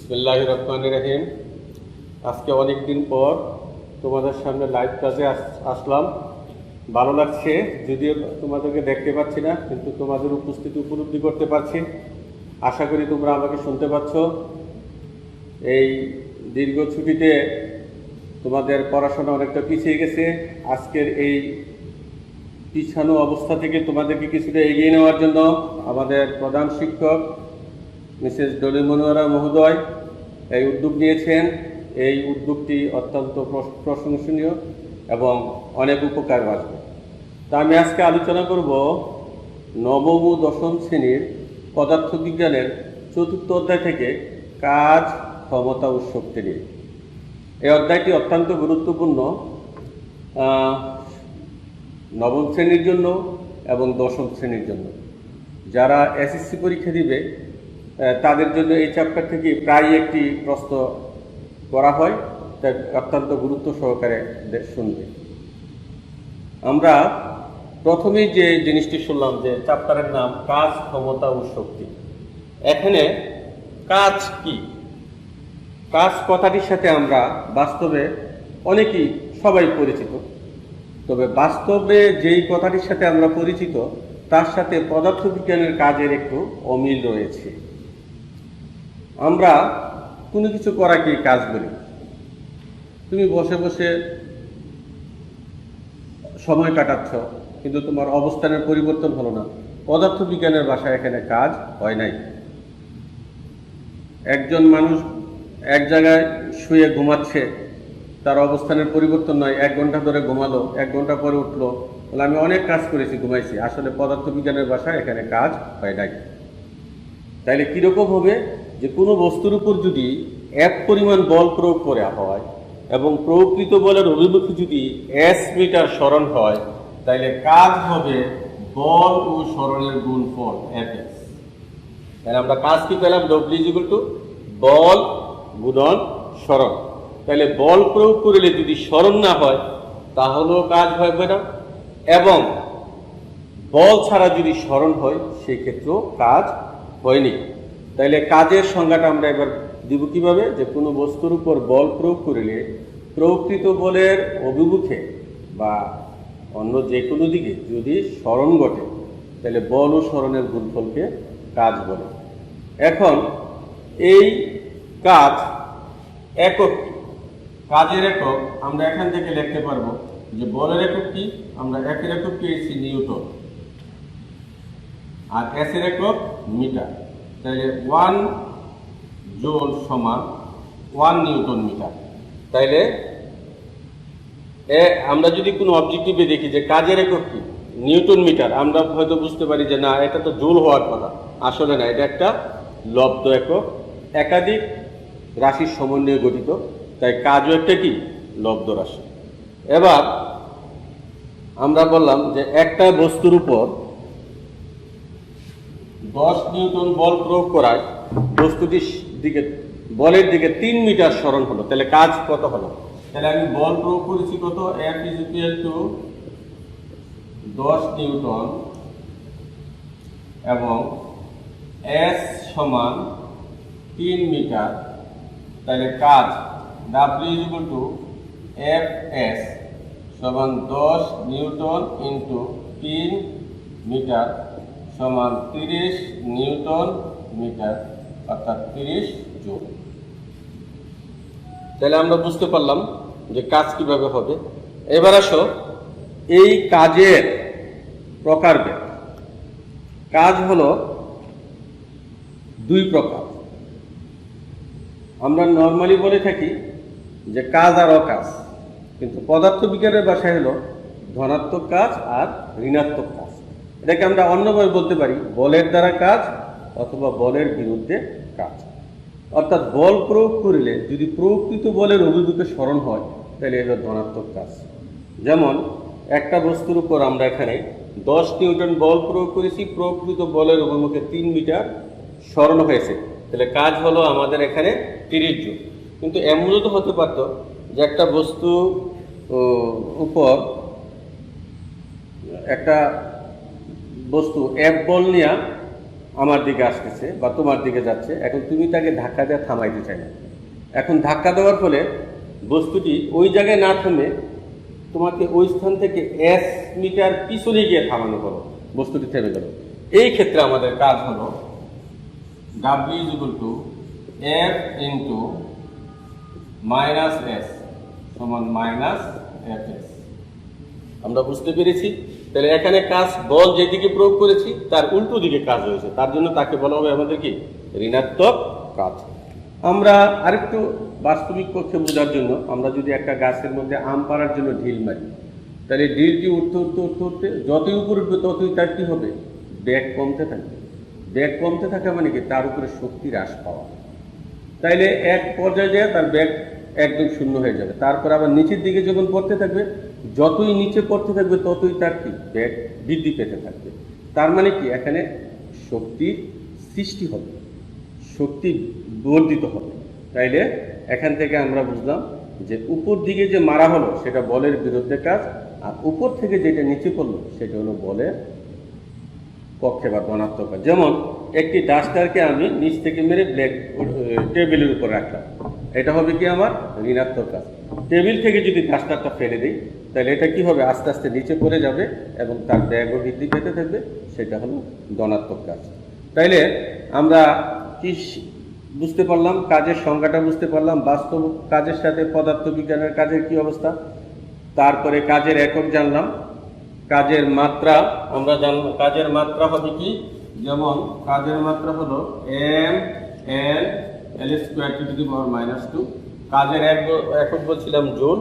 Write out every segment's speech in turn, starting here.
বিসমিল্লাহির রহমানির রহিম। আজকে অনেক দিন পর তোমাদের সামনে লাইভ ক্লাসে আসলাম। ভালো লাগছে, যদিও তোমাদেরকে দেখতে পাচ্ছি না, কিন্তু তোমাদের উপস্থিতি উপলব্ধি করতে পারছি। আশা করি তোমরা আমাকে শুনতে পাচ্ছ। এই দীর্ঘ ছুটিতে তোমাদের পড়াশোনা অনেকটা পিছিয়ে গেছে। আজকের এই পিছানো অবস্থা থেকে তোমাদেরকে কিছুটা এগিয়ে নেওয়ার জন্য আমাদের প্রধান শিক্ষক মিসেস ডলি মনোয়ারা মহোদয় এই উদ্যোগ নিয়েছেন। এই উদ্যোগটি অত্যন্ত প্রশংসনীয় এবং অনেক উপকার আসবে। তা আমি আজকে আলোচনা করব নবম ও দশম শ্রেণীর পদার্থবিজ্ঞানের চতুর্থ অধ্যায় থেকে কাজ, ক্ষমতা ও শক্তি নিয়ে। এই অধ্যায়টি অত্যন্ত গুরুত্বপূর্ণ নবম শ্রেণীর জন্য এবং দশম শ্রেণীর জন্য। যারা এসএসসি পরীক্ষা দিবে তাদের জন্য এই চ্যাপ্টার থেকে প্রায় একটি প্রশ্ন করা হয়, তাই অত্যন্ত গুরুত্ব সহকারে শুনবে। আমরা প্রথমেই যে জিনিসটি শুনলাম যে চ্যাপ্টারের নাম কাজ, ক্ষমতা ও শক্তি। এখানে কাজ কি? কাজ কথাটির সাথে আমরা বাস্তবে অনেকেই সবাই পরিচিত, তবে বাস্তবে যেই কথাটির সাথে আমরা পরিচিত তার সাথে পদার্থবিজ্ঞানের কাজের একটু অমিল রয়েছে। আমরা কোনো কিছু করাকে কাজ বলি। তুমি বসে বসে সময় কাটাচ্ছ, কিন্তু তোমার অবস্থানের পরিবর্তন হলো না। পদার্থবিজ্ঞানের ভাষায় এখানে কাজ হয় নাই। একজন মানুষ এক জায়গায় শুয়ে ঘুমাচ্ছে, তার অবস্থানের পরিবর্তন নয়। 1 ঘন্টা ধরে ঘুমালো, 1 ঘন্টা পরে উঠলো, বলে আমি অনেক কাজ করেছি, ঘুমাইছি। আসলে পদার্থবিজ্ঞানের ভাষায় এখানে কাজ হয় নাই। তাইলে কীরকম হবে যে কোনো বস্তুর উপর যদি এক পরিমাণ বল প্রয়োগ করা হয় এবং প্রকৃত বলের অভিমুখে যদি এস মিটার সরণ হয়, তাইলে কাজ হবে বল ও সরণের গুণফল Fs। তাহলে আমরা কাজ কি পেলাম? W বল গুণন সরণ। তাহলে বল প্রয়োগ করলে যদি সরণ না হয় তাহলেও কাজ হবে না, এবং বল ছাড়া যদি সরণ হয় সেই ক্ষেত্রেও কাজ হয়নি। তাইলে কাজের সংজ্ঞাটা আমরা এবার দিব কিভাবে? যে কোনো বস্তুর উপর বল প্রয়োগ করলে প্রকৃত বলের অভিমুখে বা অন্য যে কোনো দিকে যদি সরণ ঘটে, তাহলে বল ও সরণের গুণফলকে কাজ বলে। এখন এই কাজ একক কি? কাজের একক আমরা এখান থেকে লিখতে পারবো যে বলের একক কি? আমরা একের একক পেয়েছি নিউটন, আর এসের একক মিটার। তাহলে 1 জুল সমান 1 নিউটন মিটার। তাইলে আমরা যদি কোনো অবজেক্টিভে দেখি যে কাজের একক কি নিউটন মিটার, আমরা হয়তো বুঝতে পারি যে না, এটা তো জুল হওয়ার কথা। আসলে না, এটা একটা লব্ধ একক, একাধিক রাশির সমন্বয়ে গঠিত, তাই কাজও একটা কি লব্ধ রাশি। এবার আমরা বললাম যে একটা বস্তুর উপর 10 নিউটন বল প্রয়োগ করায় বস্তুটির দিকে বলের দিকে 3 মিটার সরণ হলো, তাহলে কাজ কত হলো? তাহলে আমি বল প্রয়োগ করেছি কত? F = 10 নিউটন এবং S সমান 3 মিটার। তাহলে কাজ W = Fs সমান 10 নিউটন ইন্টু 3 মিটার সমান 30 নিউটন মিটার, অর্থাৎ 30 জুল। তাহলে আমরা বুঝতে পারলাম যে কাজ কিভাবে হবে। এবার আসো এই কাজের প্রকারভেদ। কাজ হলো 2 প্রকার। আমরা নর্মালি বলে থাকি যে কাজ আর অকাজ, কিন্তু পদার্থবিজ্ঞানের ভাষায় হলো ধনাত্মক কাজ আর ঋণাত্মক কাজ। এটাকে আমরা অন্যভাবে বলতে পারি বলের দ্বারা কাজ অথবা বলের বিরুদ্ধে কাজ। অর্থাৎ বল প্রয়োগ করলে যদি প্রকৃত বলের অভিমুখে সরণ হয় তাহলে এলো ধনাত্মক কাজ। যেমন একটা বস্তুর উপর আমরা এখানে 10 নিউটন বল প্রয়োগ করেছি, প্রকৃত বলের অভিমুখে 3 মিটার সরণ হয়েছে, তাহলে কাজ হলো আমাদের এখানে 30 জুল। কিন্তু এমনও তো হতে পারত যে একটা বস্তু উপর একটা বস্তু F বল নিয়ে আমার দিকে আসতেছে বা তোমার দিকে যাচ্ছে, এখন তুমি তাকে ধাক্কা দিয়ে থামাইতে চাই না। এখন ধাক্কা দেওয়ার ফলে বস্তুটি ওই জায়গায় না থামে তোমাকে ওই স্থান থেকে এস মিটার পিছনে গিয়ে থামানো হলো, বস্তুটি থেমে গেল। এই ক্ষেত্রে আমাদের কাজ হলো W is equal to F into minus S সমান মাইনাস এফ এস। আমরা বুঝতে পেরেছি। তাহলে এখানে কাজ বল যেদিকে প্রয়োগ করেছি তার উল্টো দিকে কাজ হয়েছে, তার জন্য তাকে বলা হবে আমাদের কি ঋণাত্মক কাজ। আমরা আরেকটু বাস্তবিক পক্ষে বোঝার জন্য আমরা যদি একটা গাছের মধ্যে আম পাড়ার জন্য ঢিল মারি, তাহলে ঢিলটি উঠতে উঠতে উঠতে উঠতে যতই উপরে উঠবে ততই তার কি হবে, বেগ কমতে থাকবে। বেগ কমতে থাকা মানে কি তার উপরে শক্তি হ্রাস পাওয়া। তাইলে এক পর্যায়ে যায় তার বেগ একদম শূন্য হয়ে যাবে। তারপর আবার নিচের দিকে যখন পড়তে থাকবে, যতই নিচে পড়তে থাকবে ততই তার কি বেগ বৃদ্ধি পেতে থাকবে। তার মানে কি এখানে শক্তির সৃষ্টি হবে, শক্তি বর্ধিত হবে। তাইলে এখান থেকে আমরা বুঝলাম যে উপর দিকে যে মারা হলো সেটা বলের বিরুদ্ধে কাজ, আর উপর থেকে যেটা নিচে পড়লো সেটা হলো বলের পক্ষে বা ধনাত্মক কাজ। যেমন একটি ডাস্টারকে আমি নিচ থেকে মেরে টেবিলের উপর রাখলাম, এটা হবে কি আমার ঋণাত্মক কাজ। টেবিল থেকে যদি ডাস্টারটা ফেলে দিই তাহলে এটা কি হবে, আস্তে আস্তে নিচে পড়ে যাবে এবং তার ব্যাগও বৃদ্ধি পেতে থাকবে, সেটা হলো ধনাত্মক কাজ। তাইলে আমরা কি বুঝতে পারলাম, কাজের সংজ্ঞাটা বুঝতে পারলাম, বাস্তব কাজের সাথে পদার্থবিজ্ঞানের কাজের কি অবস্থা, তারপরে কাজের একক জানলাম, কাজের মাত্রা আমরা জানলাম। কাজের মাত্রা হবে কি, যেমন কাজের মাত্রা হলো m n l square to the power -2। কাজের একক বলছিলাম জুল।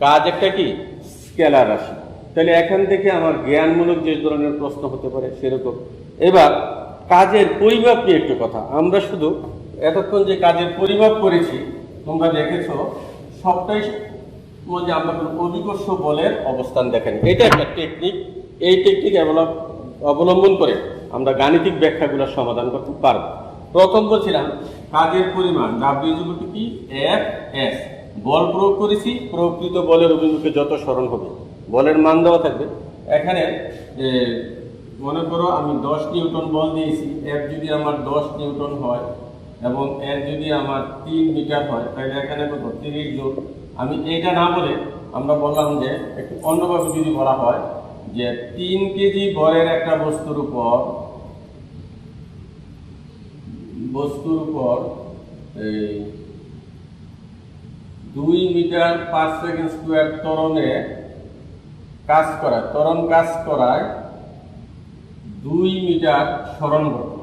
কাজ একটা কি স্কেলার রাশি। তাহলে এখান থেকে আমার জ্ঞানমূলক যে ধরনের প্রশ্ন হতে পারে সেরকম। এবার কাজের পরিমাপ নিয়ে একটু কথা। আমরা শুধু এতক্ষণ যে কাজের পরিমাপ করেছি তোমরা দেখেছ, সবটাই মধ্যে আমরা কোনো অভিকর্ষ বলের অবস্থান দেখানি। এটা একটা টেকনিক। এই টেকনিক অবলম্বন করে আমরা গাণিতিক ব্যাখ্যাগুলো সমাধান করতে পারবো। প্রথম বলছিলাম কাজের পরিমাণ W কি এফ এস। বল প্রয়োগ করেছি, প্রকৃত বলের অভিমুখে যত সরণ হবে বলের মান দেওয়া থাকবে। এখানে মনে করো আমি 10 নিউটন বল দিয়েছি, এফ যদি আমার 10 নিউটন হয় এবং এর যদি আমার 3 মিটার হয়, তাহলে এখানে কত 30 জুল। আমি এইটা না বলে আমরা বললাম যে একটু অন্যভাবে যদি বলা হয় যে 3 কেজি ভরের একটা বস্তুর উপর এই 2 মিটার পার সেকেন্ড স্কয়ার ত্বরণে কাজ করায়, ত্বরণ কাজ করায় 2 মিটার সরণ ঘটে,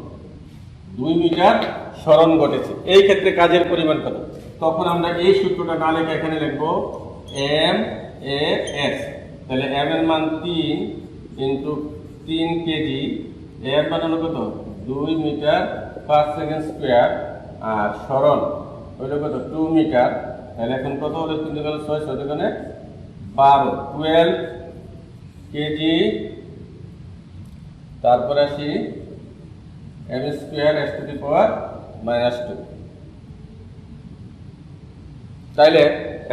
2 মিটার সরণ ঘটেছে। এই ক্ষেত্রে কাজের পরিমাণ কত? তখন আমরা এই সূত্রটা না লিখে এখানে লিখবো এম এ এস। তাহলে এম এর মান 3 ইন্টু 3 কেজি, এর মান হলো কত 2 মিটার পার সেকেন্ড স্কয়ার, আর সরণ হইল কত 2 মিটার। তাহলে এখন কত হলো 3 গেল 6, 6 এখানে 12, 12 কেজি। তারপরে আসি m square s to the power -2। তাইলে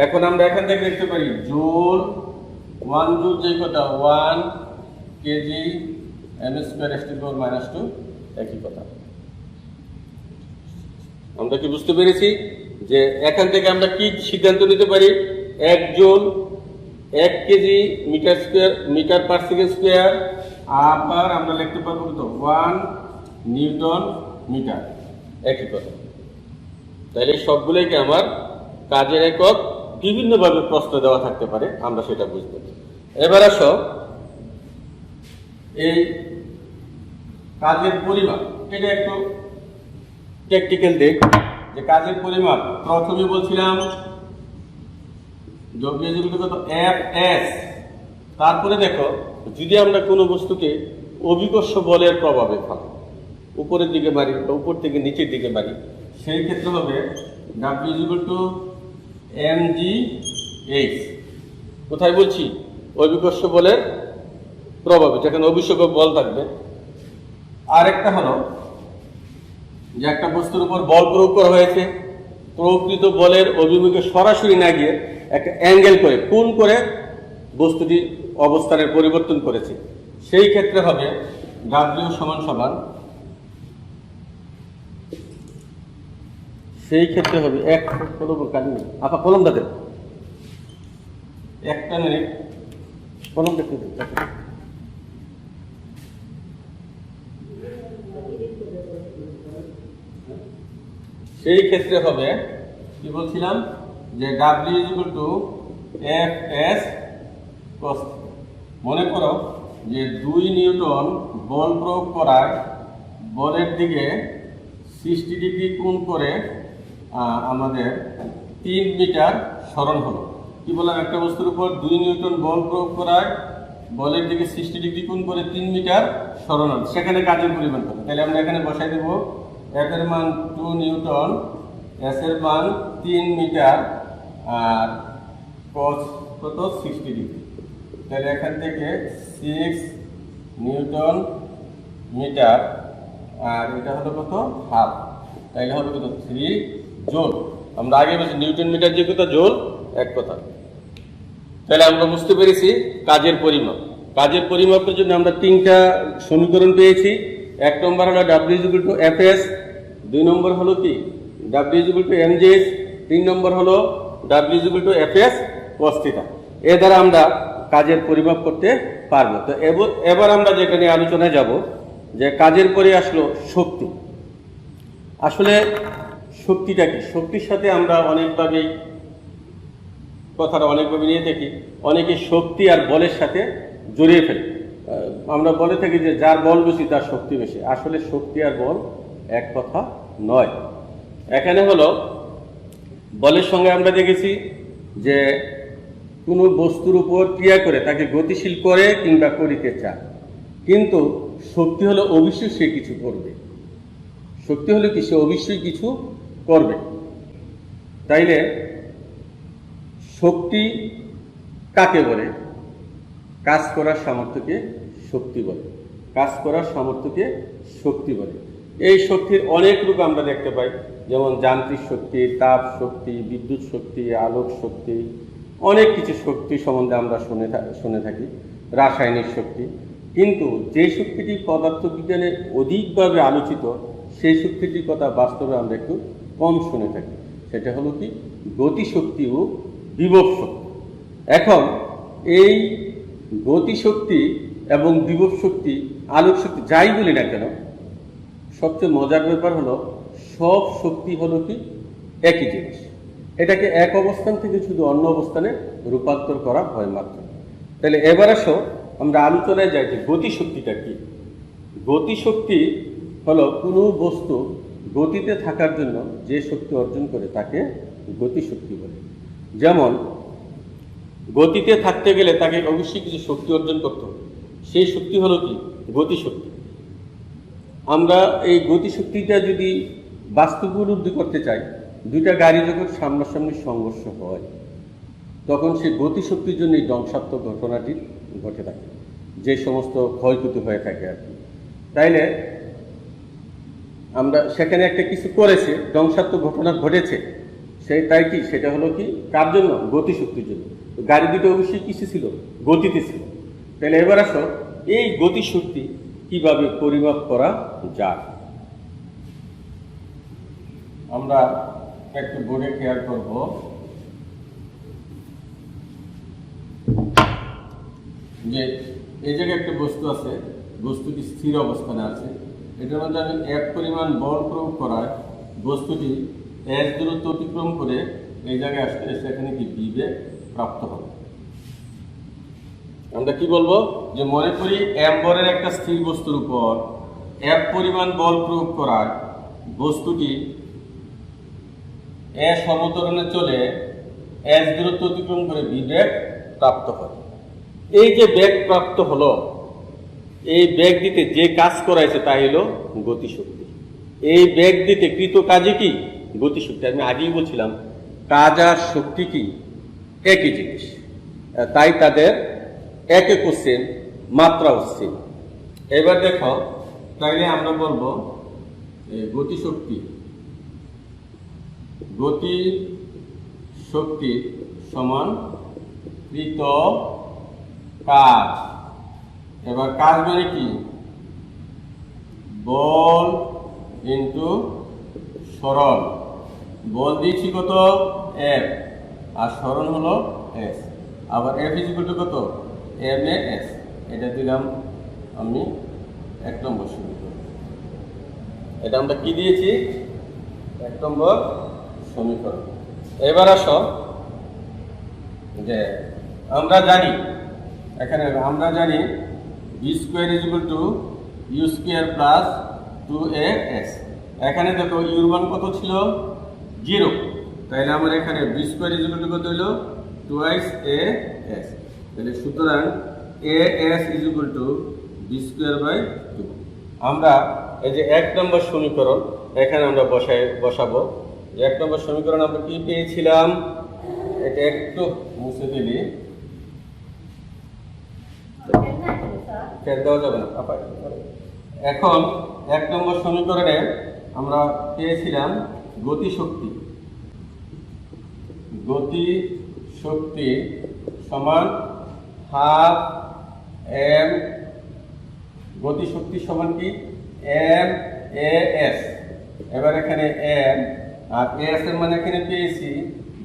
এখন আমরা এখান থেকে দেখতে পারি জুল, 1 জুল যে কথা 1 KG m square s to the power -2 একই কথা। আমরা কি বুঝতে পেরেছি যে এখান থেকে আমরা কি সিদ্ধান্ত নিতে পারি? 1 joule 1 kg metre square, metre per second square, আবার আমরা লিখতে পারবো তো 1 নিউটন মিটার, একই কথা। তাহলে সবগুলোই কি আমার কাজের একক বিভিন্নভাবে প্রশ্ন দেওয়া থাকতে পারে, আমরা সেটা বুঝতে পারি। এবার আসো এই কাজের পরিমাপ, এটা একটু টেকনিক্যাল দিক যে কাজের পরিমাপ। প্রথমে বলছিলাম এফ এস। তারপরে দেখো যদি আমরা কোনো বস্তুকে অভিকর্ষ বলের প্রভাবে ফেলি, উপরের দিকে মারি বা উপর থেকে নিচের দিকে মারি, সেই ক্ষেত্রে হবে W mgh। কোথায় বলছি? অভিকর্ষ বলের প্রভাবে, যেখানে অভিকর্ষ বল থাকবে। আরেকটা হলো যে একটা বস্তুর উপর বল প্রয়োগ করা হয়েছে, প্রকৃত বলের অভিমুখে সরাসরি না গিয়ে একটা অ্যাঙ্গেল করে কোণ করে বস্তুটি অবস্থানের পরিবর্তন করেছে, সেই ক্ষেত্রে হবে W সমান সমান সেই ক্ষেত্রে হবে এক কলম কালি আপা কলম দাঁড়ে একটা মিনিট কলম দেখতে সেই ক্ষেত্রে হবে কি বলছিলাম যে W = Fs cos। মনে করো যে 2 নিউটন বল প্রয়োগ করায় বলের দিকে 60 ডিগ্রি কোণ করে আমাদের 3 মিটার সরণ হলো। কি বললাম, একটা বস্তুর উপর 2 নিউটন বল প্রয়োগ করায় বলের দিকে 60 ডিগ্রি কোণ করে 3 মিটার সরণ হলো, সেখানে কাজের পরিমাণ কত? তাহলে আমরা এখানে বসাই দেব F এর মান 2 নিউটন, S এর মান 3 মিটার আর cos কত 60 ডিগ্রি। তাহলে এখান থেকে 6 নিউটন মিটার আর এটা হলো কত হাফ, তাইলে হবে কত 3 জুল। আমরা আগে বলছি নিউটন মিটার যে কথা জুল এক কথা। তাহলে আমরা বুঝতে পেরেছি কাজের পরিমাপ। কাজের পরিমাপের জন্য আমরা 3টা সমীকরণ পেয়েছি। 1 নম্বর হলো W = Fs, 2 নম্বর হলো কি W = mgs, 3 নম্বর হলো W = Fs cos θ। এ দ্বারা আমরা কাজের পরিমাপ করতে পারবো। তো এবার আমরা যেটা নিয়ে আলোচনায় যাব যে কাজের পরে আসলো শক্তি। আসলে শক্তিটা কি? শক্তির সাথে আমরা অনেকভাবেই কথাটা অনেকভাবে নিয়ে থাকি। অনেকে শক্তি আর বলের সাথে জড়িয়ে ফেলে। আমরা বলে থাকি যে যার বল বেশি তার শক্তি বেশি। আসলে শক্তি আর বল এক কথা নয়। এখানে হলো বলের সঙ্গে আমরা দেখেছি যে কোনো বস্তুর উপর ক্রিয়া করে তাকে গতিশীল করে কিংবা করিতে চায়, কিন্তু শক্তি হলো অবশ্যই সে কিছু করবে। শক্তি হলো কি, সে অবশ্যই কিছু করবে। তাইলে শক্তি কাকে বলে? কাজ করার সামর্থ্যকে শক্তি বলে। কাজ করার সামর্থ্যকে শক্তি বলে। এই শক্তির অনেক রূপ আমরা দেখতে পাই, যেমন যান্ত্রিক শক্তি, তাপ শক্তি, বিদ্যুৎ শক্তি, আলোক শক্তি, অনেক কিছু শক্তি সম্বন্ধে আমরা শুনে থাকি, রাসায়নিক শক্তি। কিন্তু যে শক্তিটি পদার্থবিজ্ঞানে অধিকভাবে আলোচিত, সেই শক্তিটির কথা বাস্তবে আমরা একটু কম শুনে থাকি। সেটা হলো কি গতিশক্তি ও বিভব শক্তি। এখন এই গতিশক্তি এবং বিভব শক্তি, আলোক শক্তি, যাই বলি না কেন, সবচেয়ে মজার ব্যাপার হলো সব শক্তি হলো কি একই জিনিস। এটাকে এক অবস্থান থেকে শুধু অন্য অবস্থানে রূপান্তর করা হয় মাত্র। তাহলে এবার আসো আমরা আলোচনায় যাই যে গতিশক্তিটা কি। গতিশক্তি হলো কোনো বস্তু গতিতে থাকার জন্য যে শক্তি অর্জন করে তাকে গতিশক্তি বলে। যেমন গতিতে থাকতে গেলে তাকে অবশ্যই কিছু শক্তি অর্জন করতে হবে, সেই শক্তি হলো কি গতিশক্তি। আমরা এই গতিশক্তিটা যদি বাস্তব উপলব্ধি করতে চাই, দুইটা গাড়ি যখন সামনাসামনি সংঘর্ষ হয় তখন সেই গতিশক্তির জন্যই ধ্বংসাত্মক ঘটনাটি ঘটে থাকে, যে সমস্ত ক্ষয়ক্ষতি হয়ে থাকে আর কি। তাইলে আমরা সেখানে একটা কিছু করেছে, ধ্বংসাত্মক ঘটনা ঘটেছে, তাই কি সেটা হলো কি কার জন্য? গতিশক্তির জন্য। গাড়ি দুটো অবশ্যই কিছু ছিল, গতিতে ছিল। তাহলে এবার আসো এই গতিশক্তি কিভাবে পরিমাপ করা যায়। আমরা একটু বোর্ডে খেয়াল করব যে এই জায়গায় একটা বস্তু আছে, বস্তুটি স্থির অবস্থানে আছে। এটার মধ্যে আমি এক পরিমাণ বল প্রয়োগ করায় বস্তুটি এস দূরত্ব অতিক্রম করে এই জায়গায় আসতে সেখানে কি বিবেগ প্রাপ্ত হবে। আমরা কি বলবো যে মনে করি এম বলের একটা স্থির বস্তুর উপর এক পরিমাণ বল প্রয়োগ করায় বস্তুটি এ সমতরণে চলে এস দূরত্ব অতিক্রম করে বিবেগ প্রাপ্ত হয়। এই যে বেগ প্রাপ্ত হলো, এই বেগ দিতে যে কাজ করাইছে তা হলো গতিশক্তি। এই বেগ দিতে কৃত কাজে কি গতিশক্তি। আমি আগেই বলছিলাম কাজ আর শক্তি কি একই জিনিস, তাই তাদের একে কোশ্চেন মাত্রা হচ্ছে। এবার দেখো, তাইলে আমরা বলবো গতিশক্তি সমান কৃত কাজ। এবার কাজ মানে কি? বল ইন্টু সরণ বল দিয়েছি কত এফ, আর সরণ হলো এস। আবার এফ ইজ ইকুয়াল টু কত এম এ এস, এটা দিলাম আমি 1 নম্বর সমীকরণ। এটা আমরা কি দিয়েছি 1 নম্বর সমীকরণ। এবার আসো যে আমরা জানি এখানে v square is equal to u square plus 2as। এখানে দেখো ইউর মান কত ছিল 0, তাহলে আমার এখানে v square is equal to কত হলো 2as। তাহলে সুতরাং as is equal to v square by 2। আমরা এই যে 1 নম্বর সমীকরণ এখানে আমরা বসাবো। 1 নম্বর সমীকরণ আমরা কি পেয়েছিলাম, এটা একটু মুছে দিলি, ফের দেওয়া যাবে না। এখন 1 নম্বর সমীকরণে আমরা পেয়েছিলাম গতিশক্তি সমান হাফ এম, গতিশক্তি সমান কি এম এ এস। এবার এখানে এম আর এস এর মানে এখানে পেয়েছি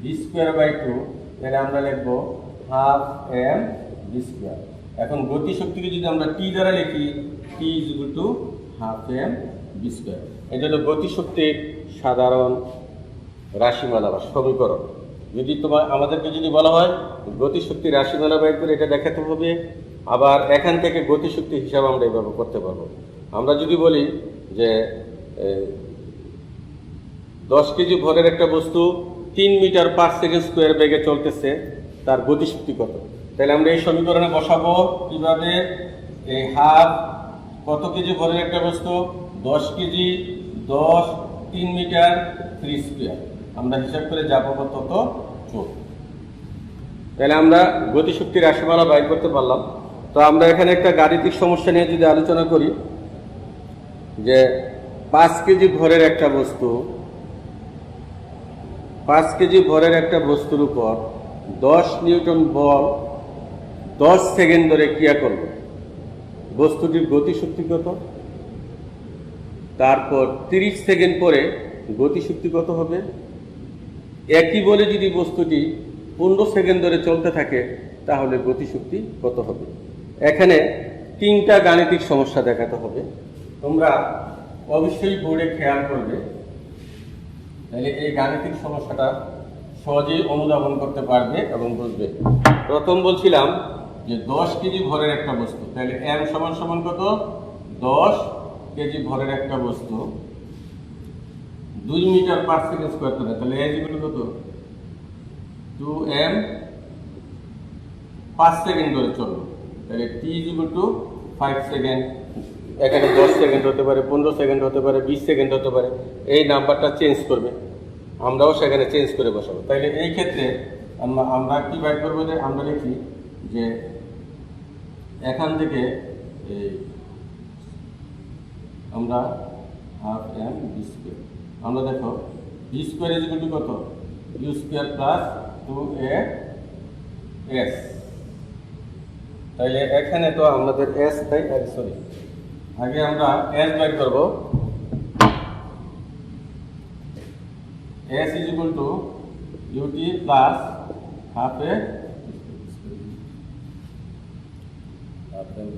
বি স্কোয়ার বাই 2, তাহলে আমরা লিখবো হাফ এম বি স্কোয়ার। এখন গতিশক্তিকে যদি আমরা টি দ্বারা লিখি, T is equal to half m v square. এটা হলো গতিশক্তির সাধারণ রাশিমালা বা সমীকরণ। যদি আমাদেরকে যদি বলা হয় গতিশক্তির রাশিমালা বের করে এটা দেখাতে হবে, আবার এখান থেকে গতিশক্তি হিসাব আমরা এভাবে করতে পারবো। আমরা যদি বলি যে 10 কেজি ভরের একটা বস্তু 3 মিটার পার সেকেন্ড স্কোয়ার বেগে চলতেছে, তার গতিশক্তি কত? তাহলে আমরা এই সমীকরণে বসাবো কিভাবে, এই হাফ কত কেজি ভরের একটা বস্তু 10 কেজি 10 3 মিটার 3 স্কোয়ার, আমরা হিসাব করে যাবো তত 4। তাহলে আমরা গতিশক্তির রাশিমালা বাইর করতে পারলাম। তো আমরা এখানে একটা গাণিতিক সমস্যা নিয়ে যদি আলোচনা করি যে 5 কেজি ভরের একটা বস্তু, 5 কেজি ভরের একটা বস্তুর উপর 10 নিউটন বল 10 সেকেন্ড ধরে ক্রিয়া করবে, বস্তুটির গতিশক্তি কত? তারপর 30 সেকেন্ড পরে গতিশক্তি কত হবে? একই বলে যদি বস্তুটি 15 সেকেন্ড ধরে চলতে থাকে তাহলে গতিশক্তি কত হবে? এখানে 3টা গাণিতিক সমস্যা দেখাতে হবে, তোমরা অবশ্যই বোর্ডে খেয়াল করবে, তাহলে এই গাণিতিক সমস্যাটা সহজেই অনুধাবন করতে পারবে এবং বুঝবে। প্রথম বলছিলাম যে 10 কেজি ভরের একটা বস্তু, তাহলে এম সমান সমান কত 10 কেজি ভরের একটা বস্তু 2 মিটার পার সেকেন্ড স্কোয়ার করে, তাহলে এজ ইকুয়াল কত 2m 5 সেকেন্ড ধরে চলবে, তাহলে টি ইজ ইকুয়াল টু 5 সেকেন্ড। এখানে 10 সেকেন্ড হতে পারে, 15 সেকেন্ড হতে পারে, 20 সেকেন্ড হতে পারে, এই নাম্বারটা চেঞ্জ করবে, আমরাও সেখানে চেঞ্জ করে বসাবো। তাইলে এই ক্ষেত্রে আমরা কি বাইর করবো, যে আমরা লিখি যে এখান থেকে এই আমরা হাফ এম বি স্কোয়ার, আমরা দেখো v square is equal to কত ইউ স্কোয়ার প্লাস 2as। তাইলে এখানে তো আমাদের এস তাই, সরি আগে আমরা এস বাইর করবো। s is equal to ut plus half a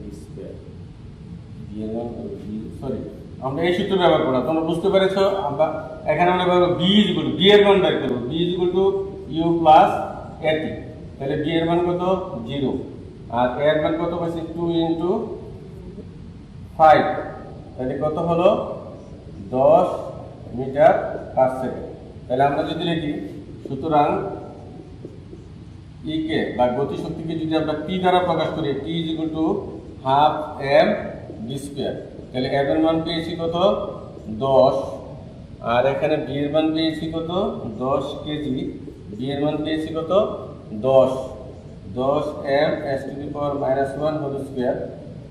b square। Sorry আমরা এই সূত্র ব্যবহার করব, তোমরা বুঝতে পেরেছো। আমরা এখানে আমরা ব্যবহার b is equal to b এর মান বের করব, b is equal to u plus at, তাহলে b এর মান কত 0 আর a এর মান কত পাচ্ছি 2 into 5, তাহলে কত হলো 10 মিটার পার সেকেন্ড। তাহলে আমরা যদি লিখি সুতরাং কে বা গতিশক্তিকে যদি আমরা টি দ্বারা প্রকাশ করি, T is equal to half m v square, তাহলে এম এর মান পেয়েছি কত 10, আর এখানে বি এর মান পেয়েছি কত 10 কেজি, বি এর মান পেয়েছি কত 10 m s to the power -1 whole square.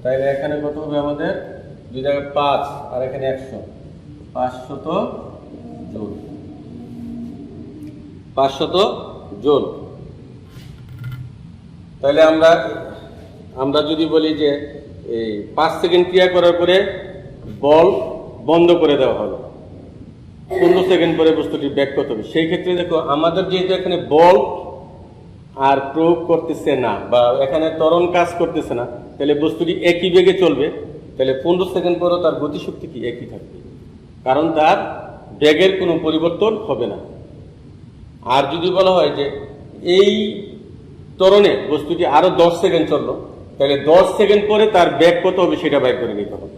তাহলে এখানে কত হবে আমাদের 2 জায়গায় 5 আর এখানে 100, 500 জুল, 500 জুল। তাহলে আমরা যদি বলি যে এই 5 সেকেন্ড ক্রিয়া করার পরে বল বন্ধ করে দেওয়া হলো, 15 সেকেন্ড পরে বস্তুটি ব্যাক করতে হবে। সেই ক্ষেত্রে দেখো আমাদের যেহেতু এখানে বল আর প্রয়োগ করতেছে না বা এখানে ত্বরণ কাজ করতেছে না, তাহলে বস্তুটি একই বেগে চলবে। তাহলে 15 সেকেন্ড পরেও তার গতিশক্তি কি একই থাকবে, কারণ তার বেগের কোনো পরিবর্তন হবে না। আর যদি বলা হয় যে এই ত্বরণে বস্তুটি আরো 10 সেকেন্ড চললো, তাহলে 10 সেকেন্ড পরে তার বেগ কত হবে সেটা বাইর করে নিতে হবে।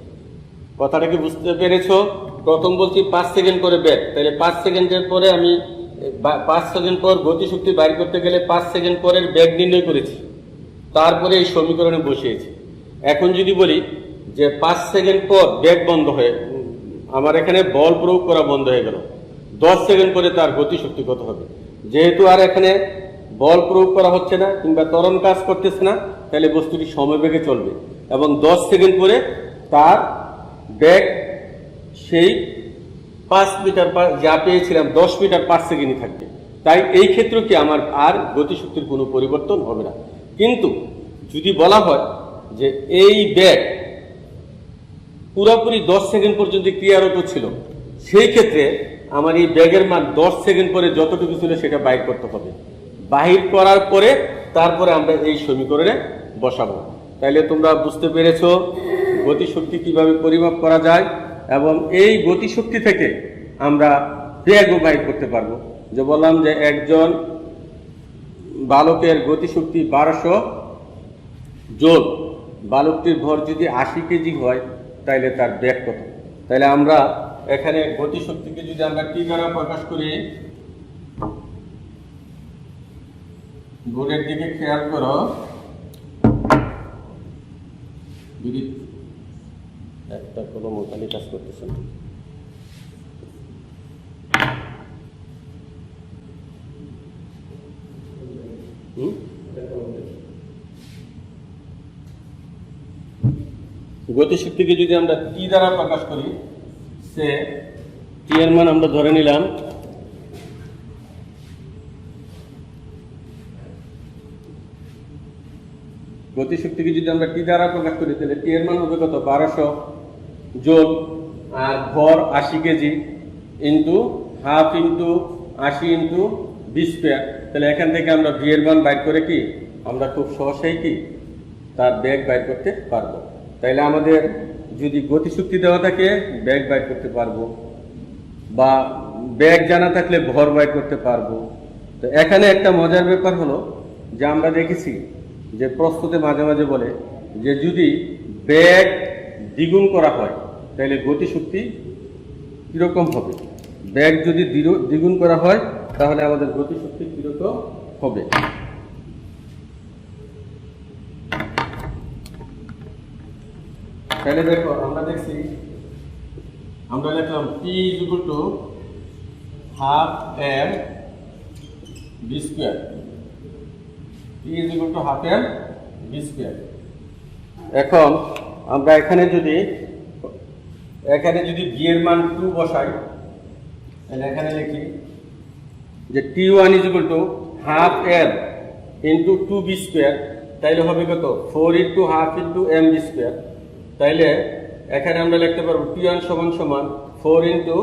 কথাটা কি বুঝতে পেরেছো? প্রথম বলছি 5 সেকেন্ড করে বেগ, তাহলে 5 সেকেন্ডের পরে আমি 5 সেকেন্ড পর গতিশক্তি বাইর করতে গেলে 5 সেকেন্ড পরের বেগ নির্ণয় করেছি, তারপরে এই সমীকরণে বসিয়েছি। এখন যদি বলি যে 5 সেকেন্ড পর বেগ বন্ধ হয়ে আমার এখানে বল প্রয়োগ করা বন্ধ হয়ে গেল, 10 সেকেন্ড পরে তার গতিশক্তি কত হবে? যেহেতু আর এখানে বল প্রয়োগ করা হচ্ছে না কিংবা ত্বরণ কাজ করতেছে না, তাহলে বস্তুটি সমবেগে চলবে এবং 10 সেকেন্ড পরে তার বেগ সেই 5 মিটার যা পেয়েছিলাম 10 মিটার পার সেকেন্ডই থাকবে। তাই এই ক্ষেত্রে কি আমার আর গতিশক্তির কোনো পরিবর্তন হবে না। কিন্তু যদি বলা হয় যে এই বেগ পুরোপুরি 10 সেকেন্ড পর্যন্ত ক্রিয়ারত ছিল, সেই ক্ষেত্রে আমার এই বেগের মান 10 সেকেন্ড পরে যতটুকু ছিল সেটা বাইর করতে হবে। বাহির করার পরে তারপরে আমরা এই সমীকরণে বসাবো। তাইলে তোমরা বুঝতে পেরেছো গতিশক্তি কিভাবে পরিমাপ করা যায় এবং এই গতিশক্তি থেকে আমরা বেগও বাইর করতে পারবো। যে বললাম যে একজন বালকের গতিশক্তি 1200 জোল, বালকটির ভর যদি 80 কেজি হয় তাইলে তার বেগ কত? তাইলে আমরা এখানে গতিশক্তিকে যদি আমরা কি দ্বারা প্রকাশ করি, বোর্ডের দিকে খেয়াল করো, যদি একটা কলম ওখানে কাজ করতেছে না, গতিশক্তিকে যদি আমরা টি দ্বারা প্রকাশ করি, সে টি এর মান আমরা ধরে নিলাম গতিশক্তিকে যদি আমরা টি দ্বারা প্রকাশ করি তাহলে টি এর মান হবে কত? 1200 জোল, আর ভর 80 KG into half into 80 into 20 square. তাহলে এখান থেকে আমরা ভি এর মান বাইর করে কি আমরা খুব সহজেই কি তার বেগ বাইর করতে পারবো। তাইলে আমাদের যদি গতিশক্তি দেওয়া থাকে বেগ বাইর করতে পারবো, বা বেগ জানা থাকলে ভর বাইর করতে পারবো। তো এখানে একটা মজার ব্যাপার হলো যে আমরা দেখেছি যে প্রশ্নতে মাঝে মাঝে বলে যে যদি বেগ দ্বিগুণ করা হয় তাহলে গতিশক্তি কিরকম হবে। বেগ যদি দ্বিগুণ করা হয় তাহলে আমাদের গতিশক্তি কিরকম হবে। তাহলে দেখো আমরা দেখছি, আমরা লিখলাম T is equal to half m v square, T is equal to half m v square. এখন আমরা এখানে যদি ভি এর মান 2 বসাই, তাহলে এখানে লিখি যে t one is equal to half m into 2 v square, তাইলে হবে কত? 4 into half into m v square. তাইলে এখানে আমরা লিখতে পারবো টি ওয়ান সমান সমান 4 ইন্টু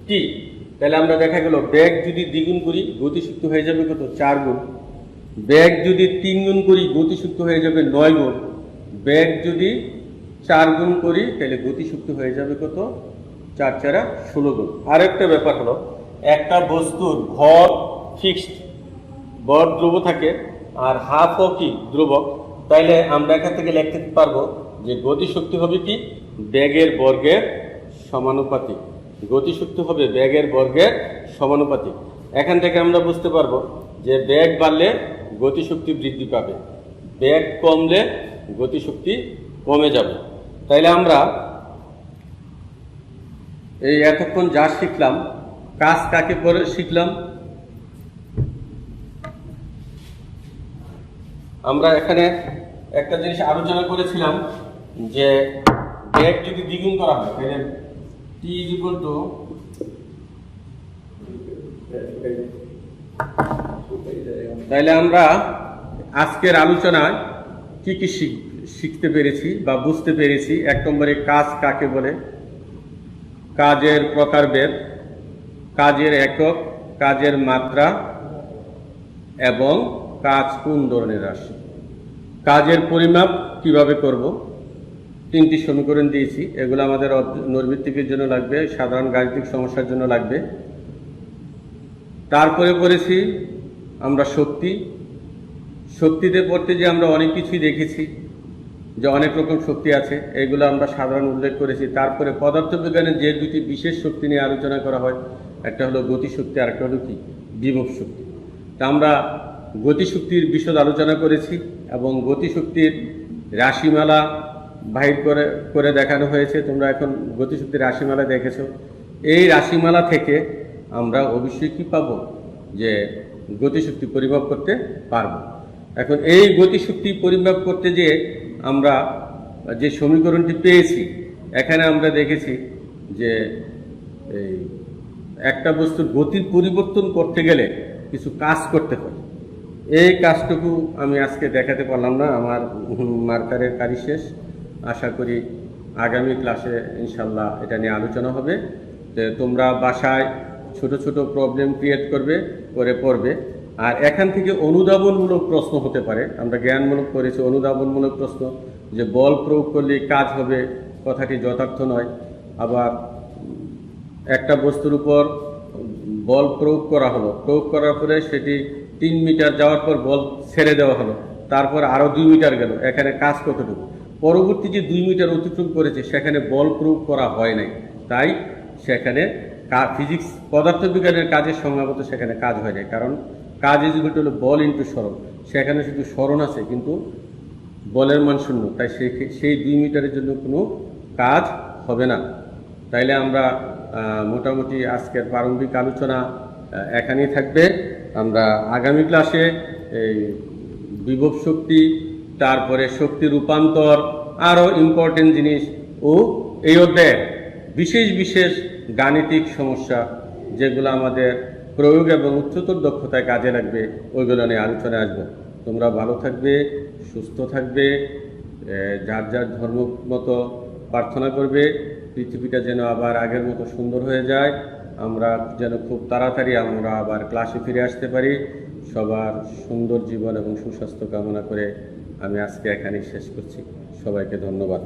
টি। তাহলে আমরা দেখা গেল বেগ যদি দ্বিগুণ করি গতিশক্তি হয়ে যাবে কত? 4 গুণ। বেগ যদি 3 গুণ করি গতিশক্তি হয়ে যাবে 9 গুণ। বেগ যদি 4 গুণ করি তাহলে গতিশক্তি হয়ে যাবে কত? 4 4 16 গুণ। আরেকটা ব্যাপার হলো একটা বস্তুর ভর ফিক্সড, ভর ধ্রুব থাকে, আর হাফও কি ধ্রুবক। তাইলে আমরা এখান থেকে লিখতে পারবো যে গতিশক্তি হবে কি বেগের বর্গের সমানুপাতিক। গতিশক্তি হবে বেগের বর্গের সমানুপাতিক। এখান থেকে আমরা বুঝতে পারবো যে বেগ বাড়লে গতিশক্তি বৃদ্ধি পাবে, বেগ কমলে গতিশক্তি কমে যাবে। তাইলে আমরা এই এতক্ষণ যা শিখলাম, কাজ কাকে করে শিখলাম, আমরা এখানে একটা জিনিস আলোচনা করেছিলাম যে বেগ যদি দ্বিগুণ করা হয় তাহলে টি ইজ ইকুয়াল টু তাহলে আমরা আজকের আলোচনায় কি কি শিখতে পেরেছি বা বুঝতে পেরেছি। 1 নম্বরে কাজ কাকে বলে, কাজের প্রকারভেদ, কাজের একক, কাজের মাত্রা এবং কাজ কোন ধরনের রাশি। কাজের পরিমাপ কিভাবে করব, 3টি সমীকরণ দিয়েছি। এগুলো আমাদের নৈর্মিত্তিকের জন্য লাগবে, সাধারণ গাণিতিক সমস্যার জন্য লাগবে। তারপরে পড়েছি আমরা শক্তি। শক্তিতে পড়তে যে আমরা অনেক কিছুই দেখেছি, যে অনেক রকম শক্তি আছে, এগুলো আমরা সাধারণ উল্লেখ করেছি। তারপরে পদার্থবিজ্ঞানের যে দুটি বিশেষ শক্তি নিয়ে আলোচনা করা হয়, একটা হলো গতিশক্তি আর একটা হলো কি বিভব শক্তি। তা আমরা গতিশক্তির বিশদ আলোচনা করেছি এবং গতিশক্তির রাশিমালা বাহির করে দেখানো হয়েছে। তোমরা এখন গতিশক্তির রাশিমালা দেখেছো। এই রাশিমালা থেকে আমরা অবশ্যই কি পাবো, যে গতিশক্তি পরিমাপ করতে পারবো। এখন এই গতিশক্তি পরিমাপ করতে যে আমরা যে সমীকরণটি পেয়েছি, এখানে আমরা দেখেছি যে এই একটা বস্তুর গতির পরিবর্তন করতে গেলে কিছু কাজ করতে হয়। এই কাজটুকু আমি আজকে দেখাতে পারলাম না, আমার মার্কারের কারি শেষ। আশা করি আগামী ক্লাসে ইনশাল্লাহ এটা নিয়ে আলোচনা হবে। তো তোমরা বাসায় ছোট ছোট প্রবলেম ক্রিয়েট করে পড়বে। আর এখান থেকে অনুধাবনমূলক প্রশ্ন হতে পারে। আমরা জ্ঞানমূলক করেছি, অনুধাবনমূলক প্রশ্ন, যে বল প্রয়োগ করলে কাজ হবে, কথাটি যথার্থ নয়। আবার একটা বস্তুর উপর বল প্রয়োগ করা হলো, প্রয়োগ করার পরে সেটি 3 মিটার যাওয়ার পর বল ছেড়ে দেওয়া হলো, তারপর আরও 2 মিটার গেল, এখানে কাজ কতটুকু? পরবর্তী যে 2 মিটার অতিক্রম করেছে সেখানে বল প্রয়োগ করা হয় নাই, তাই সেখানে ফিজিক্স পদার্থবিজ্ঞানের কাজের সংজ্ঞামতো সেখানে কাজ হয় নাই। কারণ কাজ ইজ হলো বল ইন্টু সরণ, সেখানে শুধু সরণ আছে কিন্তু বলের মান শূন্য, তাই সেই 2 মিটারের জন্য কোনো কাজ হবে না। তাইলে আমরা মোটামুটি আজকের প্রারম্ভিক আলোচনা এখানেই থাকবে। আমরা আগামী ক্লাসে এই বিভব শক্তি, তারপরে শক্তি রূপান্তর, আরও ইম্পর্টেন্ট জিনিস ও এই অধ্যায়ে বিশেষ বিশেষ গাণিতিক সমস্যা যেগুলো আমাদের প্রয়োগ এবং উচ্চতর দক্ষতায় কাজে লাগবে, ওইগুলো নিয়ে আলোচনায় আসবো। তোমরা ভালো থাকবে, সুস্থ থাকবে, যার যার ধর্ম মতো প্রার্থনা করবে, পৃথিবীটা যেন আবার আগের মতো সুন্দর হয়ে যায়, আমরা যেন খুব তাড়াতাড়ি আমরা আবার ক্লাসে ফিরে আসতে পারি। সবার সুন্দর জীবন এবং সুস্বাস্থ্য কামনা করে আমি আজকে এখানেই শেষ করছি। সবাইকে ধন্যবাদ।